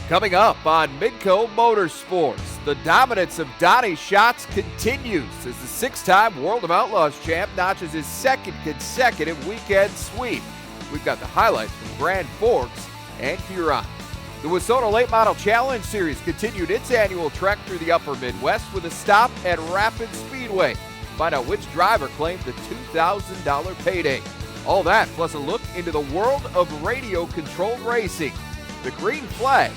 Coming up on Midco Motorsports, the dominance of Donny Schatz continues as the six-time World of Outlaws champ notches his second consecutive weekend sweep. We've got the highlights from Grand Forks and Huron. The WISSOTA Late Model Challenge Series continued its annual trek through the upper Midwest with a stop at Rapid Speedway. Find out which driver claimed the $2,000 payday. All that plus a look into the world of radio-controlled racing. The green flag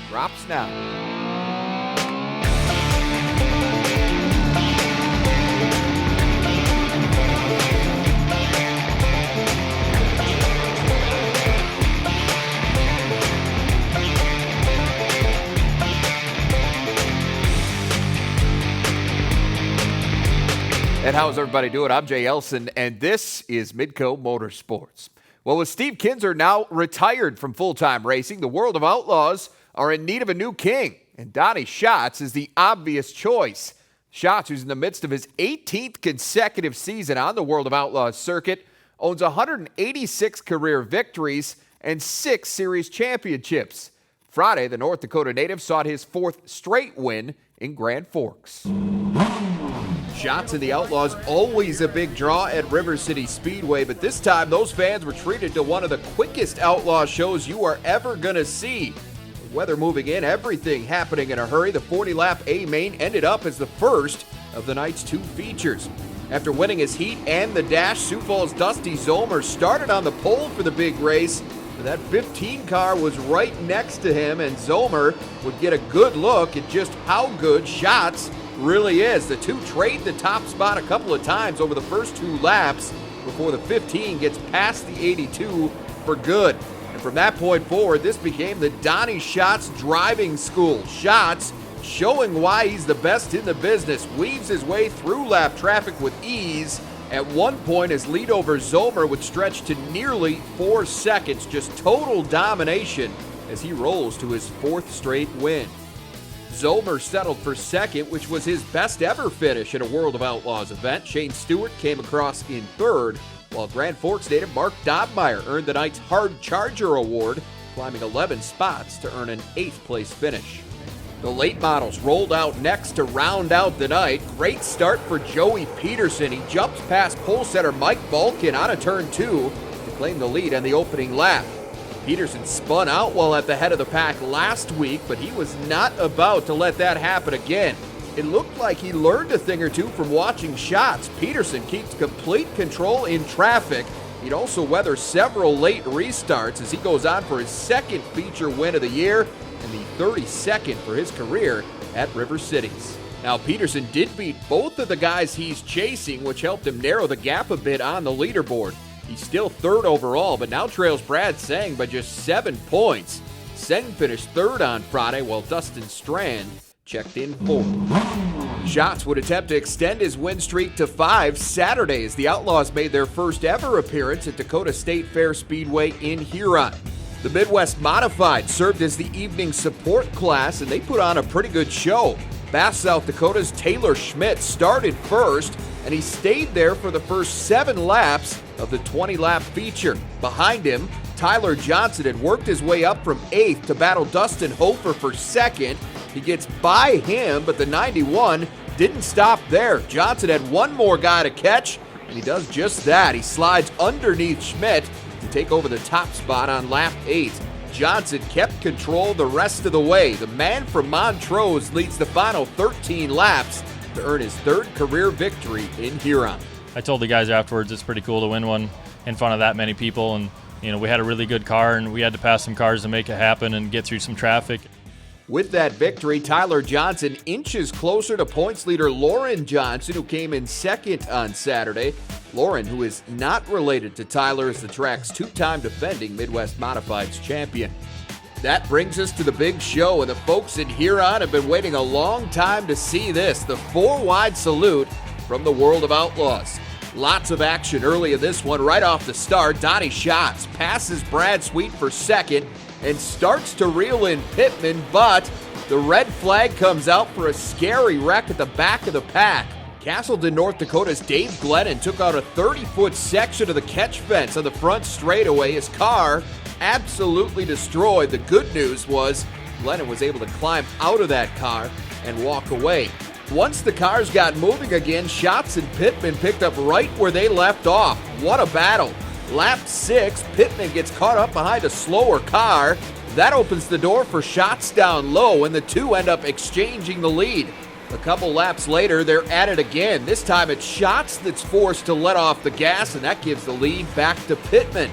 drops now. And how's everybody doing? I'm Jay Elsen, and this is Midco Motorsports. Well, with Steve Kinzer now retired from full-time racing, the World of Outlaws are in need of a new king, and Donny Schatz is the obvious choice. Schatz, who's in the midst of his 18th consecutive season on the World of Outlaws circuit, owns 186 career victories and 6 series championships. Friday, the North Dakota native sought his 4th straight win in Grand Forks. Schatz and the Outlaws always a big draw at River City Speedway, but this time those fans were treated to one of the quickest Outlaw shows you are ever going to see. The weather moving in, everything happening in a hurry. The 40-lap A-Main ended up as the first of the night's 2 features. After winning his heat and the dash, Sioux Falls' Dusty Zomer started on the pole for the big race. But that 15 car was right next to him, and Zomer would get a good look at just how good Schatz really is. The two trade the top spot a couple of times over the first 2 laps before the 15 gets past the 82 for good. And from that point forward, this became the Donny Schatz driving school. Schatz showing why he's the best in the business, weaves his way through lap traffic with ease. At one point, his lead over Zomer would stretch to nearly 4 seconds, just total domination as he rolls to his 4th straight win. Zomer settled for second, which was his best ever finish at a World of Outlaws event. Shane Stewart came across in third, while Grand Forks native Mark Dobmeyer earned the night's Hard Charger Award, climbing 11 spots to earn an 8th place finish. The late models rolled out next to round out the night. Great start for Joey Peterson. He jumps past pole setter Mike Balkin out of turn 2 to claim the lead on the opening lap. Peterson spun out while at the head of the pack last week, but he was not about to let that happen again. It looked like he learned a thing or two from watching Schatz. Peterson keeps complete control in traffic. He'd also weather several late restarts as he goes on for his 2nd feature win of the year and the 32nd for his career at River Cities. Now, Peterson did beat both of the guys he's chasing, which helped him narrow the gap a bit on the leaderboard. He's still 3rd overall, but now trails Brad Seng by just 7 points. Seng finished 3rd on Friday, while Dustin Strand checked in 4th. Schatz would attempt to extend his win streak to 5 Saturday as the Outlaws made their first ever appearance at Dakota State Fair Speedway in Huron. The Midwest Modified served as the evening support class, and they put on a pretty good show. Bath, South Dakota's Taylor Schmidt started first, and he stayed there for the first 7 laps of the 20-lap feature. Behind him, Tyler Johnson had worked his way up from 8th to battle Dustin Hofer for 2nd. He gets by him, but the 91 didn't stop there. Johnson had one more guy to catch, and he does just that. He slides underneath Schmidt to take over the top spot on lap 8. Johnson kept control the rest of the way. The man from Montrose leads the final 13 laps to earn his 3rd career victory in Huron. I told the guys afterwards it's pretty cool to win one in front of that many people, and we had a really good car and we had to pass some cars to make it happen and get through some traffic. With that victory, Tyler Johnson inches closer to points leader Lauren Johnson, who came in 2nd on Saturday. Lauren, who is not related to Tyler, is the track's 2-time defending Midwest Modifieds champion. That brings us to the big show, and the folks in Huron have been waiting a long time to see this, the 4-wide salute from the World of Outlaws. Lots of action early in this one. Right off the start, Donny Schatz passes Brad Sweet for 2nd and starts to reel in Pittman, but the red flag comes out for a scary wreck at the back of the pack. Castleton, North Dakota's Dave Glennon took out a 30-foot section of the catch fence on the front straightaway. His car absolutely destroyed. The good news was Glennon was able to climb out of that car and walk away. Once the cars got moving again, Schatz and Pittman picked up right where they left off. What a battle. Lap 6, Pittman gets caught up behind a slower car. That opens the door for Schatz down low, and the two end up exchanging the lead. A couple laps later, they're at it again. This time it's Schatz that's forced to let off the gas, and that gives the lead back to Pittman.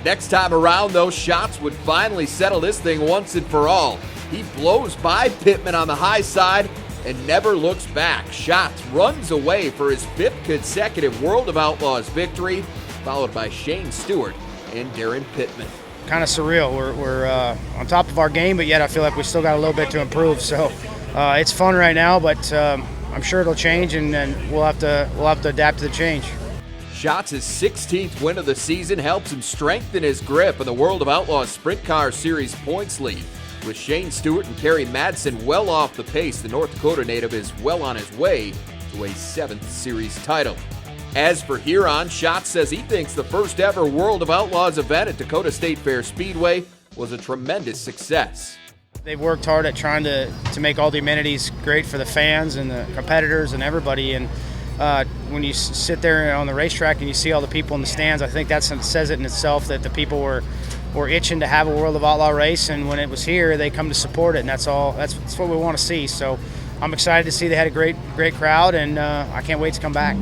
Next time around, though, Schatz would finally settle this thing once and for all. He blows by Pittman on the high side and never looks back. Schatz runs away for his 5th consecutive World of Outlaws victory, followed by Shane Stewart and Darren Pittman. Kind of surreal. We're on top of our game, but yet I feel like we still got a little bit to improve. So it's fun right now, but I'm sure it'll change, and we'll have to adapt to the change. Schatz's 16th win of the season helps him strengthen his grip in the World of Outlaws Sprint Car Series points lead. With Shane Stewart and Kerry Madsen well off the pace, the North Dakota native is well on his way to a 7th series title. As for Huron, Schatz says he thinks the first ever World of Outlaws event at Dakota State Fair Speedway was a tremendous success. They've worked hard at trying to make all the amenities great for the fans and the competitors and everybody. And when you sit there on the racetrack and you see all the people in the stands, I think that says it in itself that the people were itching to have a World of Outlaw race, and when it was here, they come to support it, and that's what we want to see. So I'm excited to see they had a great crowd, and I can't wait to come back.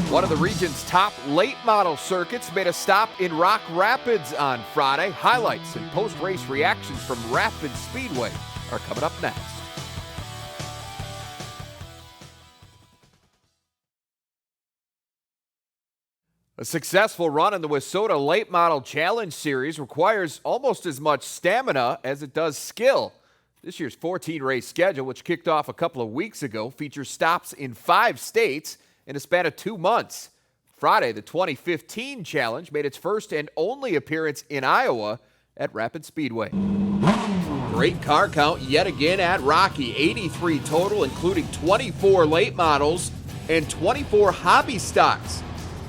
One of the region's top late model circuits made a stop in Rock Rapids on Friday. Highlights and post-race reactions from Rapid Speedway are coming up next. A successful run in the WISSOTA Late Model Challenge Series requires almost as much stamina as it does skill. This year's 14-race schedule, which kicked off a couple of weeks ago, features stops in 5 states in a span of 2 months. Friday, the 2015 challenge made its first and only appearance in Iowa at Rapid Speedway. Great car count yet again at Rocky, 83 total, including 24 late models and 24 hobby stocks.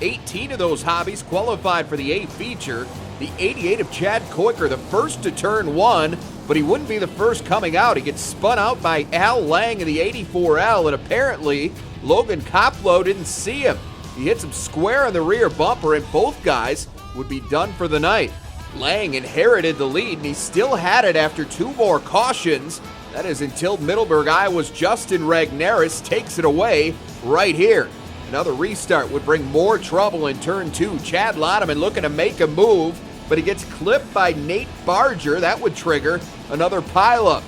18 of those hobbies qualified for the A feature. The 88 of Chad Koiker, the first to turn 1, but he wouldn't be the first coming out. He gets spun out by Al Lang in the 84L, and apparently Logan Koplow didn't see him. He hits him square on the rear bumper, and both guys would be done for the night. Lang inherited the lead, and he still had it after 2 more cautions. That is until Middleburg, Iowa's Justin Ragnaris takes it away right here. Another restart would bring more trouble in turn 2. Chad Loneman looking to make a move, but he gets clipped by Nate Barger. That would trigger another pileup.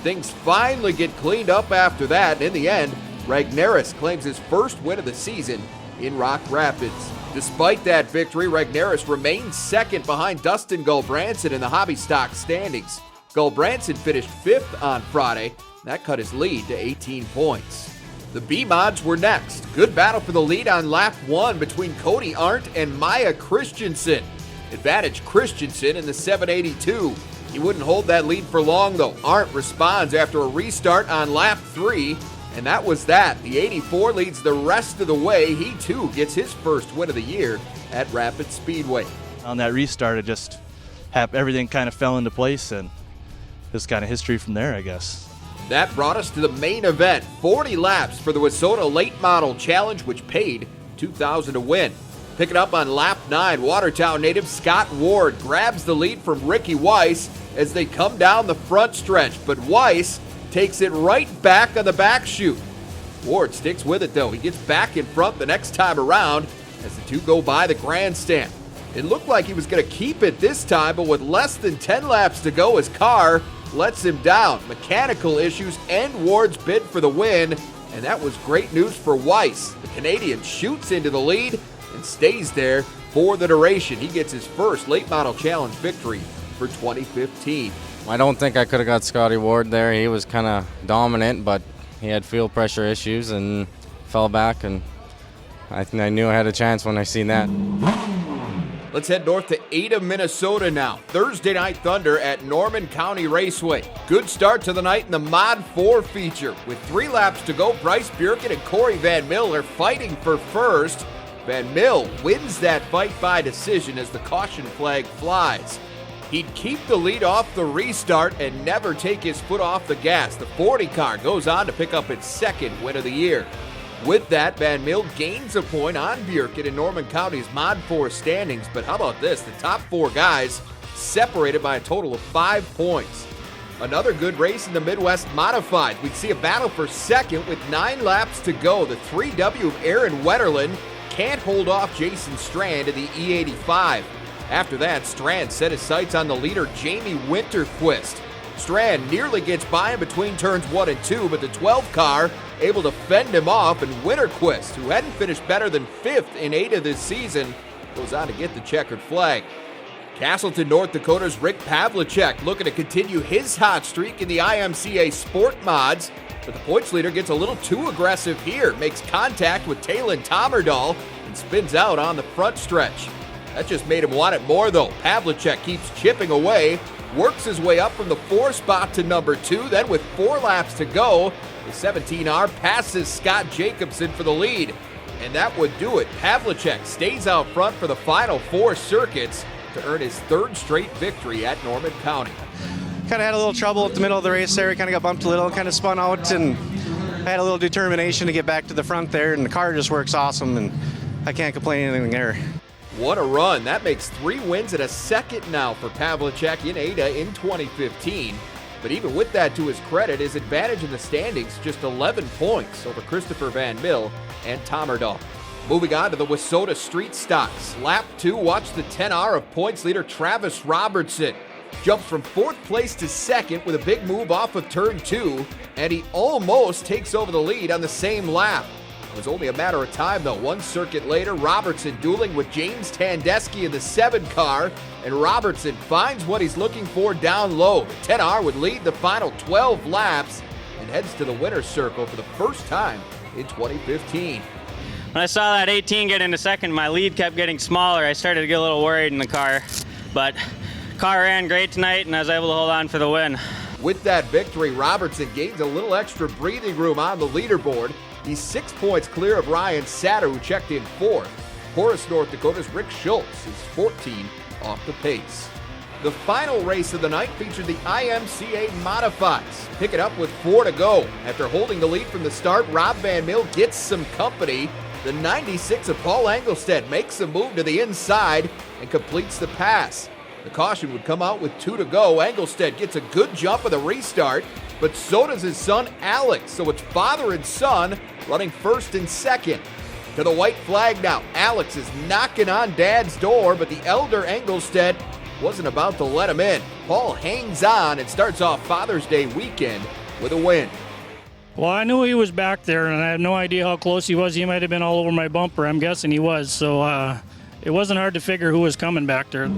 Things finally get cleaned up after that, and in the end, Ragnaris claims his first win of the season in Rock Rapids. Despite that victory, Ragnaris remains second behind Dustin Gulbranson in the hobby stock standings. Gulbranson finished 5th on Friday. That cut his lead to 18 points. The B-Mods were next. Good battle for the lead on lap 1 between Cody Arndt and Maya Christensen. Advantage Christensen in the 782. He wouldn't hold that lead for long, though. Arndt responds after a restart on lap 3, and that was that. The 84 leads the rest of the way. He, too, gets his first win of the year at Rapid Speedway. On that restart, it just everything kind of fell into place, and just kind of history from there, I guess. That brought us to the main event, 40 laps for the WISSOTA Late Model Challenge, which paid $2,000 to win. Picking up on lap 9, Watertown native Scott Ward grabs the lead from Ricky Weiss as they come down the front stretch, but Weiss takes it right back on the back chute. Ward sticks with it, though. He gets back in front the next time around as the two go by the grandstand. It looked like he was going to keep it this time, but with less than 10 laps to go, his car lets him down. Mechanical issues end Ward's bid for the win, and that was great news for Weiss. The Canadian shoots into the lead and stays there for the duration. He gets his first late model challenge victory for 2015. I don't think I could have got Scotty Ward there. He was kind of dominant, but he had fuel pressure issues and fell back, and I think I knew I had a chance when I seen that. Let's head north to Ada, Minnesota now. Thursday Night Thunder at Norman County Raceway. Good start to the night in the Mod 4 feature. With 3 laps to go, Bryce Bjerken and Corey Van Mill are fighting for first. Van Mill wins that fight by decision as the caution flag flies. He'd keep the lead off the restart and never take his foot off the gas. The 40 car goes on to pick up its second win of the year. With that, Van Mill gains a point on Bjerken in Norman County's Mod 4 standings. But how about this? The top 4 guys separated by a total of 5 points. Another good race in the Midwest Modified. We'd see a battle for second with 9 laps to go. The 3W of Aaron Wetterlin can't hold off Jason Strand in the E85. After that, Strand set his sights on the leader, Jamie Winterquist. Strand nearly gets by him between turns 1 and 2, but the 12 car able to fend him off, and Winterquist, who hadn't finished better than 5th in ADA this season, goes on to get the checkered flag. Castleton, North Dakota's Rick Pavlicek looking to continue his hot streak in the IMCA Sport Mods, but the points leader gets a little too aggressive here, makes contact with Talon Tommerdahl, and spins out on the front stretch. That just made him want it more, though. Pavlicek keeps chipping away, works his way up from the 4 spot to number 2. Then with 4 laps to go, the 17R passes Scott Jacobson for the lead. And that would do it. Pavlicek stays out front for the final 4 circuits to earn his 3rd straight victory at Norman County. Kind of had a little trouble at the middle of the race there. Kind of got bumped a little, kind of spun out, and had a little determination to get back to the front there, and the car just works awesome, and I can't complain anything there. What a run. That makes 3 wins and a second now for Pavlicek in ADA in 2015. But even with that to his credit, his advantage in the standings just 11 points over Christopher Van Mill and Tommerdahl. Moving on to the WISSOTA Street Stocks. Lap 2, watch the 10R of points leader Travis Robertson. Jumps from 4th place to 2nd with a big move off of turn 2, and he almost takes over the lead on the same lap. It was only a matter of time, though. 1 circuit later, Robertson dueling with James Tandeschi in the 7 car, and Robertson finds what he's looking for down low. The 10R would lead the final 12 laps and heads to the winner's circle for the first time in 2015. When I saw that 18 get into second, my lead kept getting smaller. I started to get a little worried in the car, but car ran great tonight, and I was able to hold on for the win. With that victory, Robertson gains a little extra breathing room on the leaderboard. He's 6 points clear of Ryan Satter, who checked in 4th. Horace, North Dakota's Rick Schultz is 14 off the pace. The final race of the night featured the IMCA Modifieds. Pick it up with 4 to go. After holding the lead from the start, Rob Van Mill gets some company. The 96 of Paul Engelstead makes a move to the inside and completes the pass. The caution would come out with 2 to go. Engelstead gets a good jump of the restart, but so does his son Alex. So it's father and son running 1st and 2nd. To the white flag now. Alex is knocking on Dad's door, but the elder Engelstead wasn't about to let him in. Paul hangs on and starts off Father's Day weekend with a win. Well, I knew he was back there, and I had no idea how close he was. He might have been all over my bumper. I'm guessing he was. So it wasn't hard to figure who was coming back there.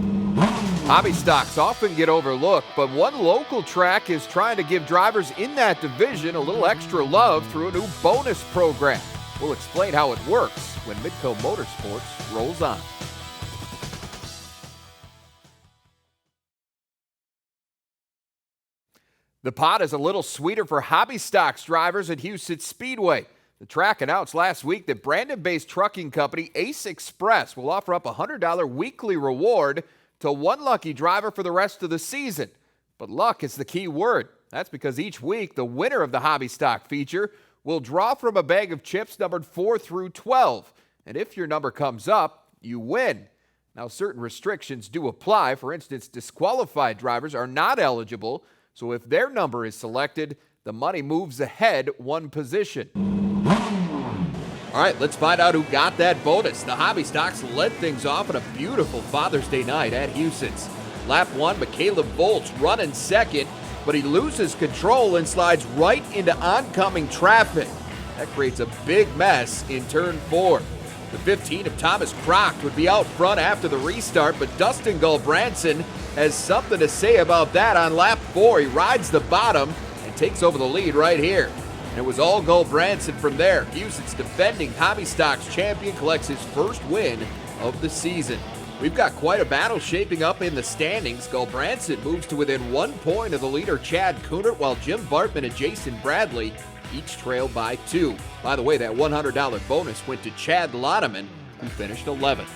Hobby stocks often get overlooked, but one local track is trying to give drivers in that division a little extra love through a new bonus program. We'll explain how it works when Midco Motorsports rolls on. The pot is a little sweeter for hobby stocks drivers at Huset Speedway. The track announced last week that Brandon-based trucking company Ace Express will offer up a $100 weekly reward to one lucky driver for the rest of the season. But luck is the key word. That's because each week, the winner of the hobby stock feature will draw from a bag of chips numbered 4 through 12. And if your number comes up, you win. Now, certain restrictions do apply. For instance, disqualified drivers are not eligible. So if their number is selected, the money moves ahead 1 position. All right, let's find out who got that bonus. The hobby stocks led things off on a beautiful Father's Day night at Huset's. Lap 1, Caleb Volt's running 2nd, but he loses control and slides right into oncoming traffic. That creates a big mess in turn 4. The 15 of Thomas Croct would be out front after the restart, but Dustin Gulbranson has something to say about that on lap 4. He rides the bottom and takes over the lead right here. And it was all Gulbranson from there. Huset's defending hobby stocks champion collects his first win of the season. We've got quite a battle shaping up in the standings. Gulbranson moves to within 1 point of the leader Chad Kunert, while Jim Bartman and Jason Bradley each trail by 2. By the way, that $100 bonus went to Chad Loneman, who finished 11th.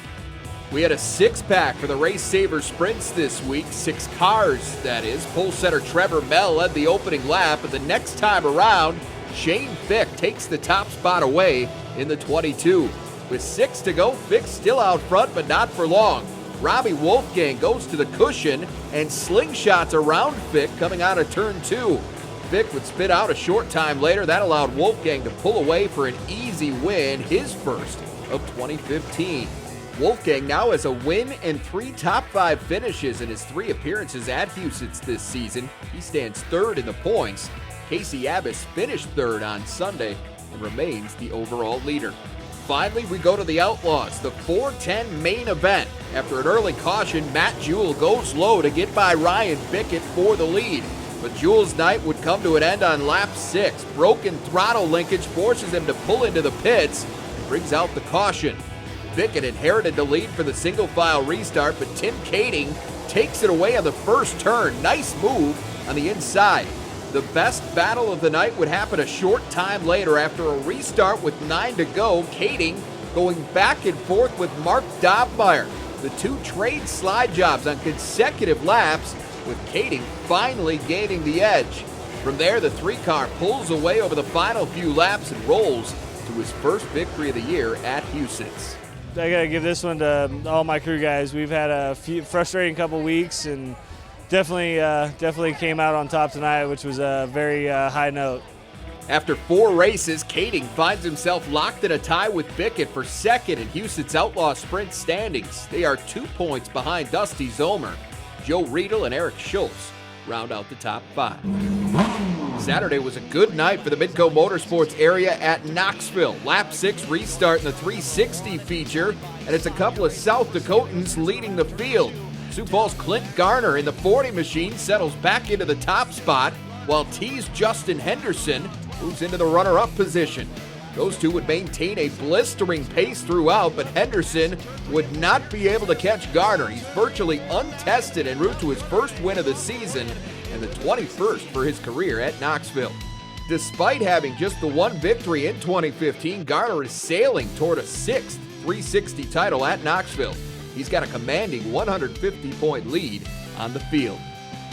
We had a six-pack for the Race Saver Sprints this week. 6 cars, that is. Pole setter Trevor Mell led the opening lap, but the next time around, Shane Fick takes the top spot away in the 22. With 6 to go, Fick still out front, but not for long. Robbie Wolfgang goes to the cushion and slingshots around Fick coming out of turn 2. Fick would spit out a short time later. That allowed Wolfgang to pull away for an easy win, his first of 2015. Wolfgang now has a win and 3 top 5 finishes in his 3 appearances at Huset this season. He stands third in the points. Casey Abbas finished third on Sunday and remains the overall leader. Finally, we go to the Outlaws, the 410 main event. After an early caution, Matt Jewell goes low to get by Ryan Bickett for the lead. But Jewell's night would come to an end on lap 6. Broken throttle linkage forces him to pull into the pits and brings out the caution. Bickett inherited the lead for the single file restart, but Tim Kading takes it away on the first turn. Nice move on the inside. The best battle of the night would happen a short time later after a restart with 9 to go. Kading going back and forth with Mark Dobmeyer. The 2 trade slide jobs on consecutive laps, with Kading finally gaining the edge. From there, the 3-car pulls away over the final few laps and rolls to his first victory of the year at Huset. I got to give this one to all my crew guys. We've had a frustrating couple weeks and definitely came out on top tonight, which was a very high note. After 4 races, Kading finds himself locked in a tie with Bickett for second in Huset's Outlaw Sprint standings. They are 2 points behind Dusty Zomer. Joe Riedel and Eric Schultz round out the top 5. Saturday was a good night for the Midco Motorsports area at Knoxville. Lap 6 restart in the 360 feature, and it's a couple of South Dakotans leading the field. Sioux Falls' Clint Garner in the 40 machine settles back into the top spot, while T's Justin Henderson moves into the runner-up position. Those two would maintain a blistering pace throughout, but Henderson would not be able to catch Garner. He's virtually untested en route to his first win of the season and the 21st for his career at Knoxville. Despite having just the 1 victory in 2015, Garner is sailing toward a 6th 360 title at Knoxville. He's got a commanding 150-point lead on the field.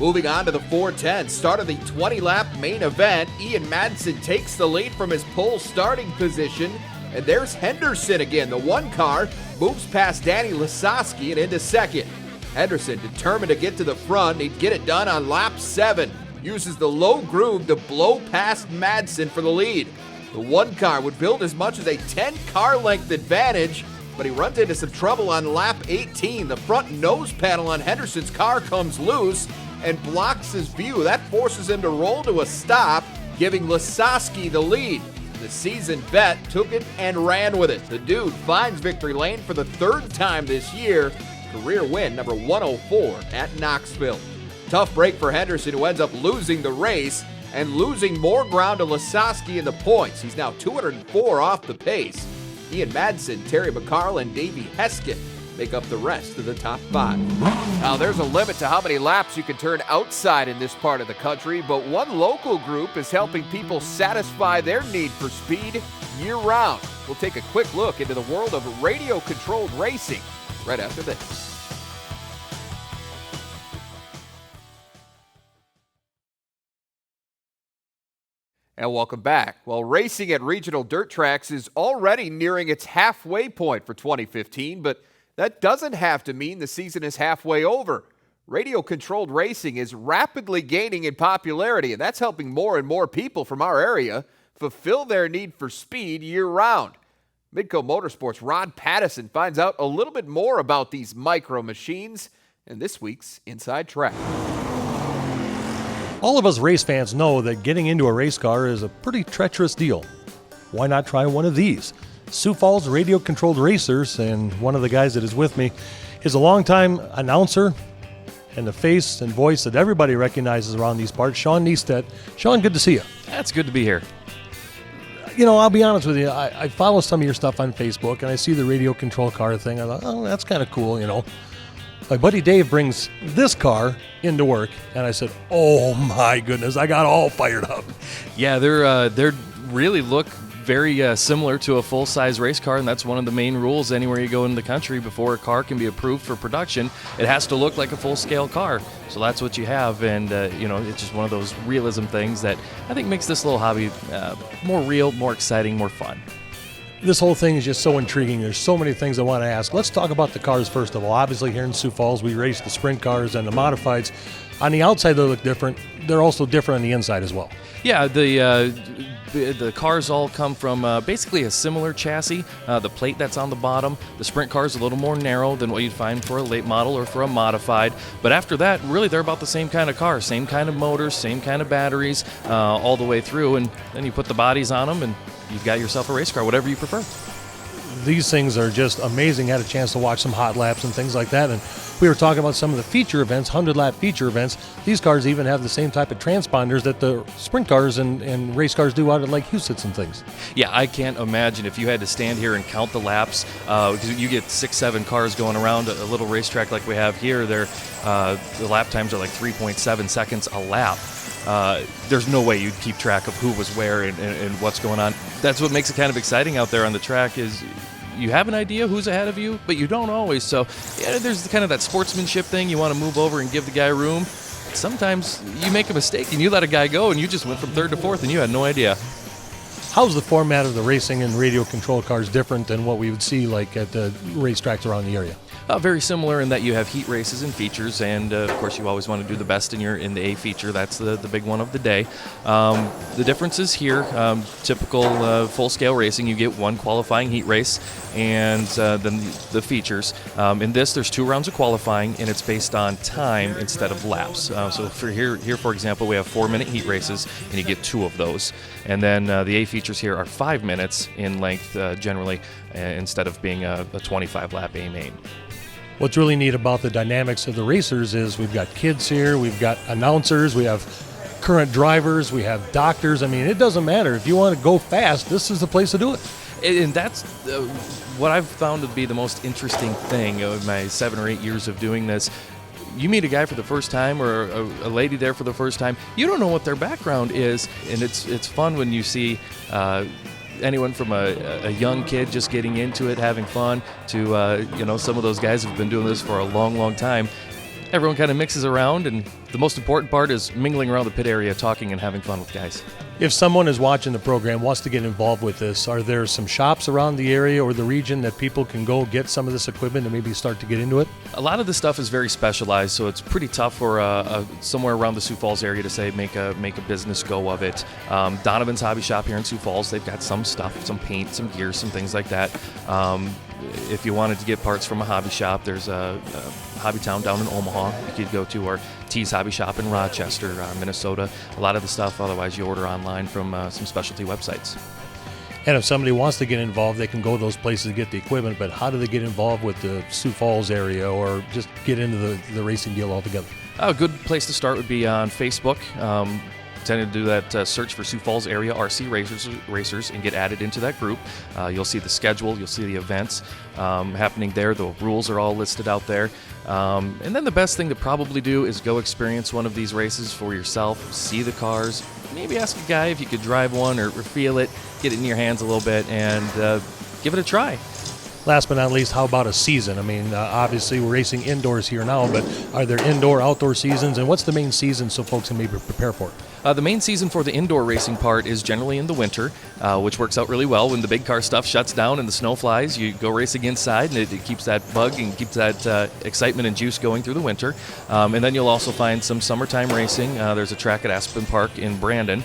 Moving on to the 410, start of the 20-lap main event, Ian Madsen takes the lead from his pole starting position, and there's Henderson again. The 1 car moves past Danny Lasowski and into second. Henderson determined to get to the front, and he'd get it done on lap 7. Uses the low groove to blow past Madsen for the lead. The 1 car would build as much as a 10-car length advantage, but he runs into some trouble on lap 18. The front nose panel on Henderson's car comes loose and blocks his view. That forces him to roll to a stop, giving Lasowski the lead. The seasoned vet took it and ran with it. The dude finds victory lane for the 3rd time this year. Career win number 104 at Knoxville. Tough break for Henderson, who ends up losing the race and losing more ground to Lasowski in the points. He's now 204 off the pace. Ian Madsen, Terry McCarl, and Davey Heskett make up the rest of the top 5. Now, there's a limit to how many laps you can turn outside in this part of the country, but one local group is helping people satisfy their need for speed year-round. We'll take a quick look into the world of radio-controlled racing right after this. And welcome back. Well, racing at regional dirt tracks is already nearing its halfway point for 2015, but that doesn't have to mean the season is halfway over. Radio-controlled racing is rapidly gaining in popularity, and that's helping more and more people from our area fulfill their need for speed year-round. Midco Motorsports' Rod Pattison finds out a little bit more about these micro machines in this week's Inside Track. All of us race fans know that getting into a race car is a pretty treacherous deal. Why not try one of these? Sioux Falls radio-controlled racers, and one of the guys that is with me is a longtime announcer and the face and voice that everybody recognizes around these parts, Sean Neistat. Sean, good to see you. It's good to be here. You know, I'll be honest with you, I follow some of your stuff on Facebook, and I see the radio control car thing. I thought, oh, that's kind of cool, you know. My buddy Dave brings this car into work, and I said, oh my goodness, I got all fired up. Yeah, they're really look very similar to a full-size race car, and that's one of the main rules anywhere you go in the country. Before a car can be approved for production, it has to look like a full-scale car. So that's what you have, and it's just one of those realism things that I think makes this little hobby more real, more exciting, more fun. This whole thing is just so intriguing. There's so many things I want to ask. Let's talk about the cars first of all. Obviously here in Sioux Falls, we race the sprint cars and the modifieds. On the outside, they look different. They're also different on the inside as well. Yeah, the cars all come from basically a similar chassis. The plate that's on the bottom, the sprint car is a little more narrow than what you'd find for a late model or for a modified. But after that, really, they're about the same kind of car, same kind of motors, same kind of batteries all the way through. And then you put the bodies on them, and you've got yourself a race car, whatever you prefer. These things are just amazing. I had a chance to watch some hot laps and things like that. And we were talking about some of the feature events, 100-lap feature events. These cars even have the same type of transponders that the sprint cars and race cars do out at like Husets and things. Yeah, I can't imagine if you had to stand here and count the laps. Because you get 6-7 cars going around a little racetrack like we have here. The lap times are like 3.7 seconds a lap. There's no way you'd keep track of who was where and what's going on. That's what makes it kind of exciting out there on the track is you have an idea who's ahead of you, but you don't always. So yeah, there's kind of that sportsmanship thing. You want to move over and give the guy room. Sometimes you make a mistake and you let a guy go and you just went from third to fourth and you had no idea. How's the format of the racing and radio control cars different than what we would see like at the racetracks around the area? Very similar in that you have heat races and features, and of course you always want to do the best in the A feature. That's the big one of the day. The differences here, typical full-scale racing, you get one qualifying heat race, and then the features. In this, there's 2 rounds of qualifying, and it's based on time instead of laps. So for here, for example, we have 4-minute heat races, and you get 2 of those. And then the A features here are 5 minutes in length generally, instead of being a 25-lap A main. What's really neat about the dynamics of the racers is we've got kids here, we've got announcers, we have current drivers, we have doctors. I mean, it doesn't matter. If you want to go fast, this is the place to do it. And that's what I've found to be the most interesting thing of my 7 or 8 years of doing this. You meet a guy for the first time or a lady there for the first time, you don't know what their background is, and it's fun when you see anyone from a young kid just getting into it, having fun, to some of those guys who've been doing this for a long, long time. Everyone kind of mixes around, and the most important part is mingling around the pit area, talking and having fun with guys. If someone is watching the program, wants to get involved with this, are there some shops around the area or the region that people can go get some of this equipment and maybe start to get into it? A lot of this stuff is very specialized, so it's pretty tough for somewhere around the Sioux Falls area to say make a business go of it. Donovan's Hobby Shop here in Sioux Falls, they've got some stuff, some paint, some gear, some things like that. If you wanted to get parts from a hobby shop, there's a Hobby Town down in Omaha you could go to, or T's Hobby Shop in Rochester, Minnesota. A lot of the stuff, otherwise, you order online from some specialty websites. And if somebody wants to get involved, they can go to those places to get the equipment, but how do they get involved with the Sioux Falls area or just get into the racing deal altogether? A good place to start would be on Facebook. Tended to do that search for Sioux Falls area RC racers and get added into that group. You'll see the schedule, you'll see the events happening there. The rules are all listed out there. And then the best thing to probably do is go experience one of these races for yourself, see the cars, maybe ask a guy if you could drive one or feel it, get it in your hands a little bit, and give it a try. Last but not least, how about a season? I mean, obviously we're racing indoors here now, but are there indoor, outdoor seasons? And what's the main season so folks can maybe prepare for it? The main season for the indoor racing part is generally in the winter, which works out really well. When the big car stuff shuts down and the snow flies, you go racing inside, and it keeps that bug and keeps that excitement and juice going through the winter. And then you'll also find some summertime racing. There's a track at Aspen Park in Brandon,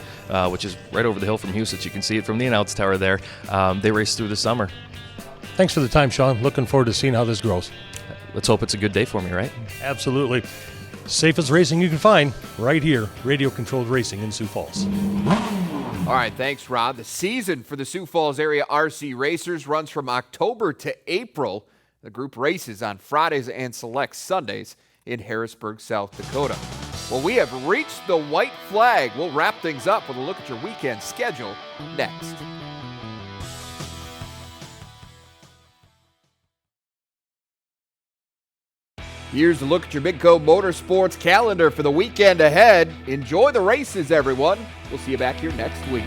which is right over the hill from Huset. You can see it from the announce tower there. They race through the summer. Thanks for the time, Sean. Looking forward to seeing how this grows. Let's hope it's a good day for me, right? Absolutely. Safest racing you can find right here, radio-controlled racing in Sioux Falls. All right, thanks, Rob. The season for the Sioux Falls area RC racers runs from October to April. The group races on Fridays and select Sundays in Harrisburg, South Dakota. Well, we have reached the white flag. We'll wrap things up with a look at your weekend schedule next. Here's a look at your Midco Motorsports calendar for the weekend ahead. Enjoy the races, everyone. We'll see you back here next week.